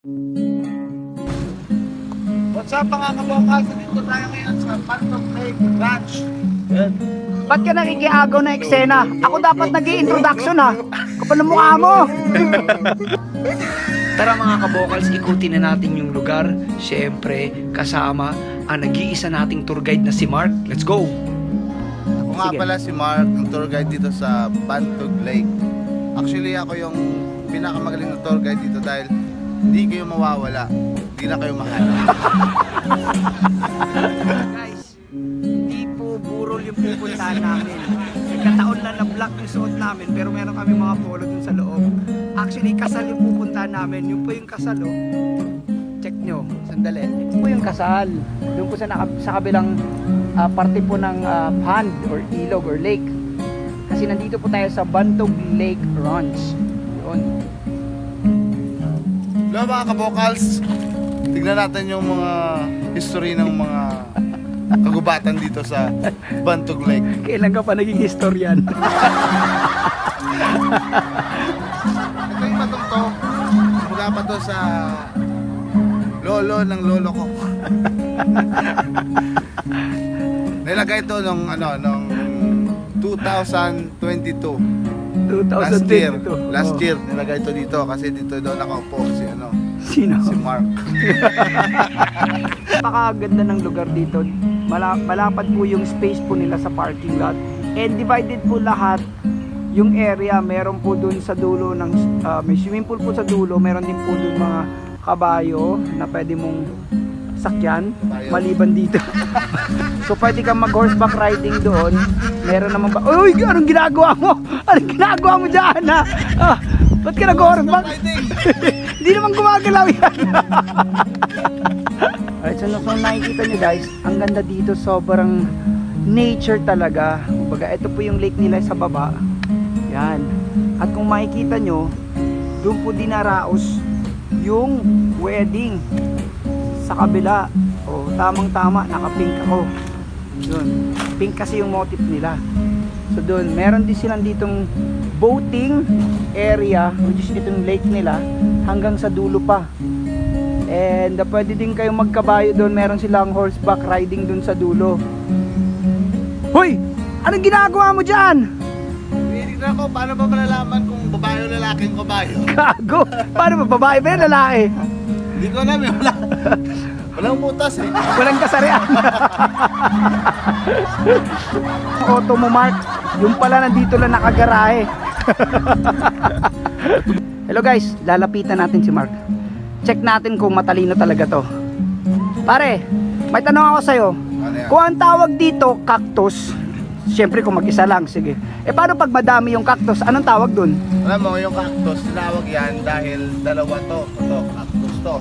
What's up mga kabokas? Dito tayo ngayon sa Phantom Lake Ranch. Ba't ka nakikiagaw na eksena? Ako dapat nag-i-introduction ha. Kapal ng mukha mo. Tara mga kabokals, ikutin na natin yung lugar. Siyempre, kasama ang nag-iisa nating tour guide na si Mark. Let's go! Ako nga Sige. pala si Mark, ang tour guide dito sa Phantom Lake. Actually ako yung pinakamagaling na tour guide dito dahil hindi kayo mawawala. Hindi na kayo mahanap. Guys, hindi po burol yung pupuntahan namin. Nagkataon na na-block yung suot namin pero meron kami mga polo dun sa loob. Actually, kasal yung pupuntahan namin. Yung po yung kasal oh. Check nyo, sandali. Ito po yung kasal. Doon po sa kabilang parte po ng pond or ilog or lake. Kasi nandito po tayo sa Bantog Lake Ranch. Yun. Hello mga kabokals, tignan natin yung mga history ng mga kagubatan dito sa Bantog Lake. Kailan ka pa naging historian? Ito yung batong to, mula pa to sa lolo ng lolo ko. Nilagay ito nung 2022. Last year nilagay ito dito kasi dito daw nakaupo si Sino? si Mark. Napakaganda ng lugar dito. Malapad po yung space po nila sa parking lot. And divided po lahat yung area. Meron po dun sa dulo ng may swimming pool po sa dulo. Meron din po dun mga kabayo na pwede mong sakyan maliban dito. So pwede kang mag horseback riding doon. Meron naman ba? Uy, anong ginagawa mo? Anong ginagawa mo dyan ha? Ba't ka nag-horseback? Hindi naman gumagalaw yan. Alright, so nakikita nyo guys, ang ganda dito, sobrang nature talaga. Kumbaga, ito po yung lake nila sa baba. Yan. At kung makikita nyo, doon po dinaraos yung wedding sa kabila. O, tamang-tama, naka-pink ako. Yun. Pink kasi yung motif nila. So doon, meron din silang ditong boating area, which is itong lake nila, hanggang sa dulo pa. And pwede din kayong magkabayo doon. Meron silang horseback riding doon sa dulo. Hoy! Anong ginagawa mo dyan? Tinignan ko, paano ba malalaman kung babae o lalaking kabayo? Gago! Paano ba? Babae ba yun? Lalaki? Hindi ko alam eh, walang butas eh. Walang kasarian. Auto mo Mark, yung pala nandito lang nakagarahe. Hello guys, lalapitan natin si Mark. Check natin kung matalino talaga to. Pare, may tanong ako sa'yo. Ano yan? Kung ang tawag dito cactus, siyempre kung mag-isa lang, sige. Paano pag madami yung cactus, anong tawag dun? Alam mo, yung cactus, tinawag yan dahil dalawa to. Ito, cactus to.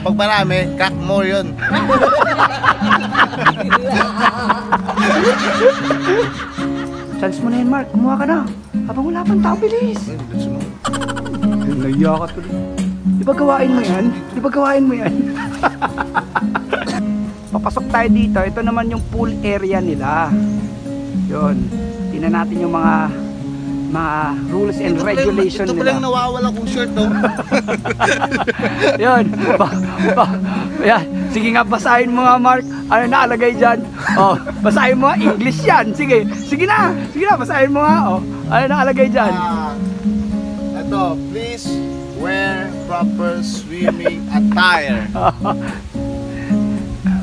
Pag marami, kakmo yun. Chance mo na yun Mark, kumuha ka na. Habang wala pang tao, bilis. Naiya ka tuloy. Di ba gawain mo yan? Di ba gawain mo yan? Papasok tayo dito. Ito naman yung pool area nila. Yun. Tingnan natin yung mga rules and regulation ito nila. Ito palang nawawala kong shirt to. Yun. Yan. Sige nga, basahin mo nga Mark. Ano nakalagay dyan? Oh, basahin mo nga. English yan. Sige. Sige na. Sige na, basahin mo nga. Oh, ano nakalagay dyan? Ito, please wear proper swimming attire.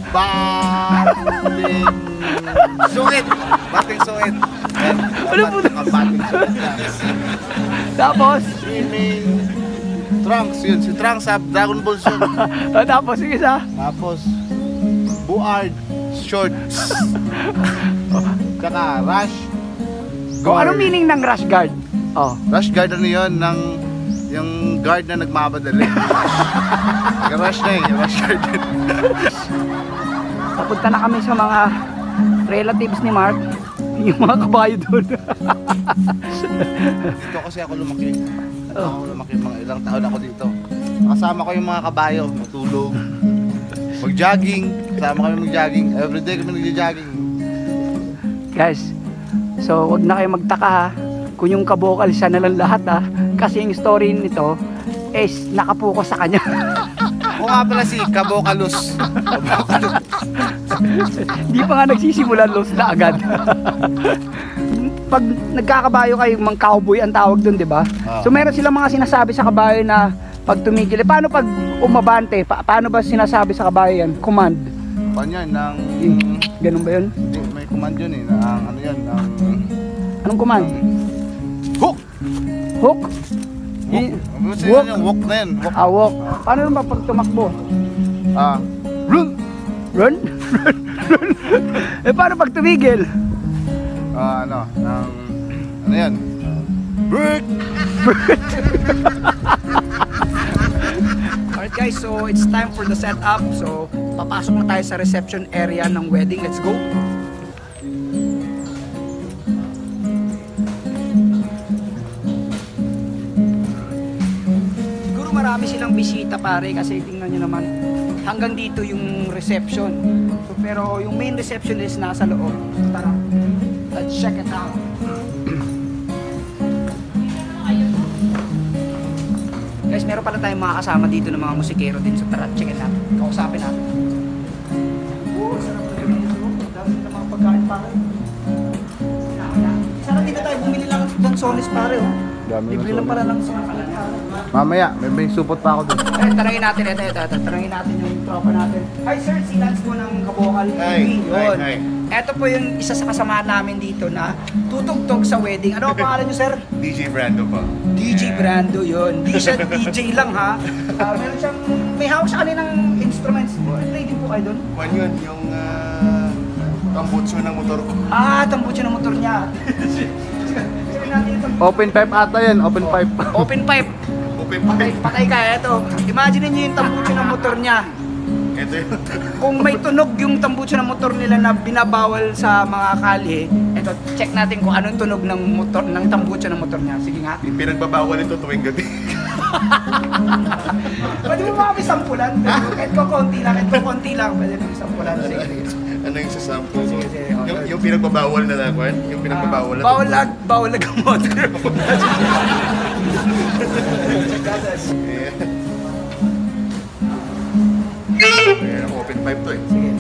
Bating suit. Bating suit. Ano po? Bating suit lang. Tapos? Swimming trunks yun. Si Trunks sa Dragon Ball yun. Tapos, sige sa? Tapos, buard shorts. Tsaka rash Kung guard. anong meaning ng rash guard? Oh. Rush guard ano yun? Yung guard na nagmamadali. Yung rush na yung rush guard. Papunta na kami sa mga relatives ni Mark. Yung mga kabayo doon. Dito kasi ako lumaki. Ako lumaki, mga ilang taon ako dito. Kasama ko yung mga kabayo, matulog, mag-jogging. Kasama kami mag-jogging. Everyday kami nag-jogging. Guys, so wag na kayo magtaka ha. Kung yung kabokal siya na lang lahat ha. Kasi yung story nito is nakapokus sa kanya. Ako nga pala si Kabokalus. Di pa nga nagsisimula, los na agad. Pag nagkakabayo kayo, mga cowboy ang tawag doon, di ba? So meron silang mga sinasabi sa kabayo na pag tumigil. Paano pag umabante? Paano ba sinasabi sa kabayo yan? Command. Paano yan? Ganun ba yun? Hindi, may command yun eh. Ano yan? Anong command? Hook! Hook? Gusto yun yung walk na yan. Walk. Walk. Paano naman pag tumakbo? Run! Run? Paano pag tumigil? Ano yan? Break! Alright guys, so it's time for the setup. So, papasok na tayo sa reception area ng wedding. Let's go! Siguro marami silang bisita pare kasi tingnan nyo naman hanggang dito yung reception. So, pero yung main reception is nasa loob. So, tara, let's check it out. Guys, meron pala tayong mga kasama dito ng mga musikero din. So tara, check it natin. Kausapin natin. Sarap na rin dito. Dami na mga pagkain pare. Sarap dito tayo. Bumili lang ng dansones pare. Libre lang pala ng sones. Mamaya, may supot pa ako dun. Tanungin natin. Tanungin natin yung tropa natin. Hi sir, si Lance po ng Kabokal TV. Hi. Ito po yung isa sa kasamahan namin dito na tutugtog sa wedding. Ano ang pangalan nyo sir? DJ Brando po. DJ Brando yun. Di siya DJ lang ha. Meron siyang, may hawak siya kaninang instruments. Play din po kayo dun? Kwan yun, yung tambutso ng motor ko. Tambutso ng motor niya. Open pipe ata yan, open pipe. Open pipe. Open pipe. Patay ka, eto. Imagine niyo yung tambutso ng motor niya. Ito yun. Kung may tunog yung tambutso ng motor nila na binabawal sa mga kalye, eto, check natin kung anong tunog ng motor, ng tambutso ng motor niya. Sige nga. Pinagbabawal ito tuwing gabi. Pwede mo mga sampulan? Kahit ko konti lang, pwede mo sampulan. Sige. Ano yung sasample? Yung pinagbabawal na lang, Kwan? Yung pinagbabawal na Bawal lag ang motor. Ayan, open pipe to eh. Sige.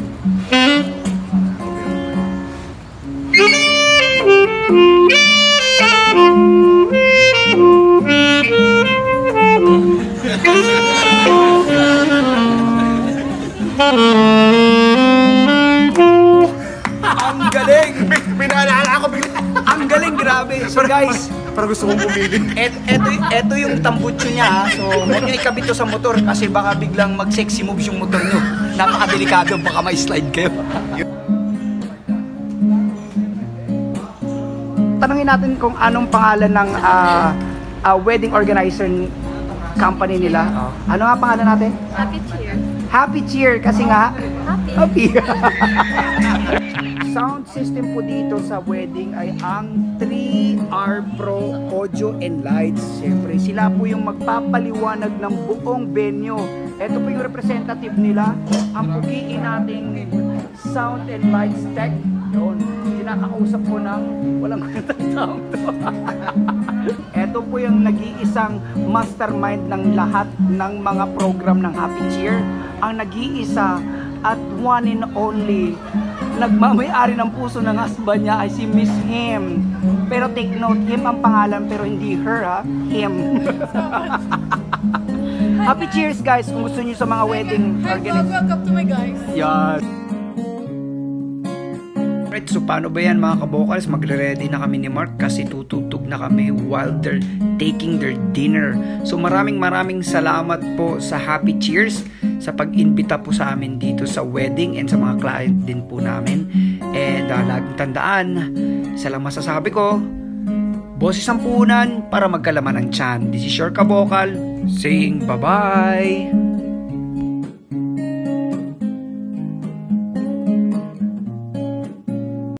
Ang galing! May naalala ako bigla. Ang galing, grabe. So guys, Parang gusto kong pumili. eto yung tambutso niya ha. So huwag nyo ikabit to sa motor kasi baka biglang mag-sexy moves yung motor nyo. Napakadelikado, baka may slide kayo. Tanungin natin kung anong pangalan ng wedding organizer company nila. Ano nga pangalan natin? Happy Cheer. Happy Cheer kasi nga Happy. Sound system po dito sa wedding ay ang 3R Pro Audio and Lights. Siyempre, sila po yung magpapaliwanag ng buong venue. Ito po yung representative nila, ang pugiin nating Sound and Lights Tech. Yun, kinakausap po ng walang kwentang taong to. Ito po yung nag-iisang mastermind ng lahat ng mga program ng Happy Cheer. Ang nag-iisa at one and only nagmamay-ari ng puso ng husband niya ay si Miss Him. Pero take note, Him ang pangalan pero hindi her ha, Him. Happy Cheers guys kung gusto niyo sa mga wedding organization. Welcome to my guys. Yan. Right, so paano ba yan mga kabokals? Magre-ready na kami ni Mark kasi tutugtog na kami while they're taking their dinner. So maraming salamat po sa Happy Cheers sa pag-imbita po sa amin dito sa wedding and sa mga client din po namin. And laging tandaan, isa lang masasabi ko, boses ang puhunan para magkalaman ng tiyan. This is your kabokal saying bye-bye!